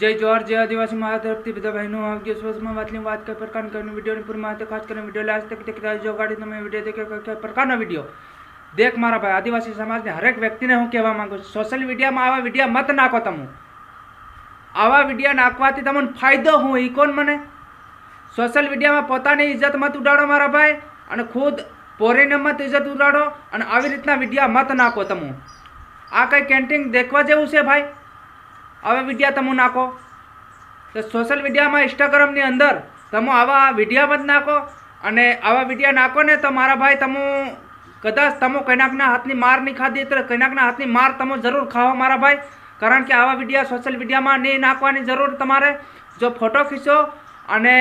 जय जोहार जय आदिवासी महातरफती બધા બહેનો આવજો સ્વસમાં વાતની વાત કઈ પ્રકાર કરવાની વિડિયોની પૂરમાં તો ખાસ કરીને વિડિયો લાસ્ટ તક દેખતા જો ગાડી તમે વિડિયો દેખે કઈ પ્રકારનો વિડિયો દેખ મારા ભાઈ આદિવાસી સમાજને હરેક વ્યક્તિને હું કહેવા માંગુ છું સોશિયલ મીડિયામાં આવા વિડિયો મત નાખો તમે આવા વિડિયો નાખવાથી તમને ફાયદો હું ઈ કોણ મને સોશિયલ મીડિયામાં પોતાની ઇજ્જત મત ઉડાડો મારા ભાઈ અને ખુદ પોરીને મત ઇજ્જત ઉડાડો અને આવી રીતના વિડિયો મત નાખો તમે આ કઈ કેન્ટિંગ દેખવા જેવું છે ભાઈ आवा विडिया तमु नाखो तो सोशल मीडिया में इंस्टाग्राम नी अंदर तमु आवा विडिया मत नाखो अने आवा विडिया नाखो ने तो मारा भाई तमु कदाच तमु कईनाकना हाथनी मार नहीं खाधी तो कईनाकना हाथनी मार तमु जरूर खाओ मारा भाई कारण के आवा विडिया सोशल मीडिया में नहीं नाखवानी जरूर तमारे जो फोटो खींचो अने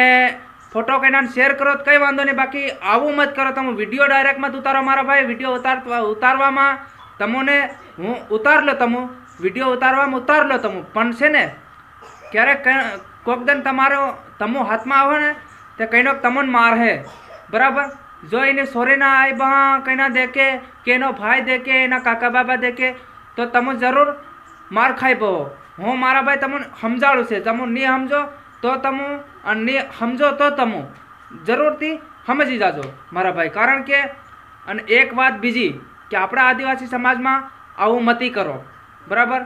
फोटो कईना शेर करो तो कई वांधो नहीं बाकी आवुं मत करो तमु विडियो डायरेक्ट मत उतारो मारा भाई विडियो उतारवामां तमोने हूँ उतार लो तमु विडियो उतारवामां उतार लो तमु पण छे ने क्यारेक कोक दिन तमारो तमु हाथ में आवे ने ते कईनो तमोने मार है बराबर जो एने सोरीना आई बहा कईना देखे के एनो भाई देखे एना काका बाबा देखे तो तमु जरूर मार खाई पो हूँ मारा भाई तमु समझाड़ू छे तमु नहीं समझो तो तमु नहीं समझो तो तमु जरूर थी समझी जाजो मारा भाई कारण के अने एक बात बीजी कि आपणा आदिवासी समाज में आवुं मती करो बराबर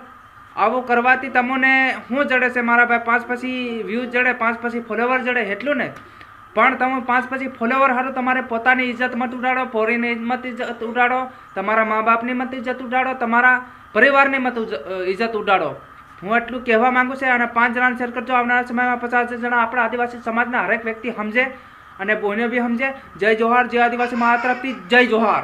आवुं करवाथी तमोने हूँ जड़े से मारा भाई 5 पछी व्यूज जड़े 5 पछी फॉलोवर जड़े हेटलुं ने पण तमे 5 पछी फॉलोवर हारू तमारे पोतानी इज्जत मत उडाड़ो पोरीनी मत इज्जत उडाड़ो तमारा माँ बापनी मत इज्जत उडाड़ो तमारा परिवारनी मत इज्जत उडाड़ो हूँ एटलुं कहेवा मांगू छे अने 5 जणाने शेर करजो आवनारा समयमां 50 जणा आपणा आदिवासी समाजना हरेक व्यक्ति समझे अने बोने भी समझे। जय जोहार जय आदिवासी महा तरफथी जय जोहार।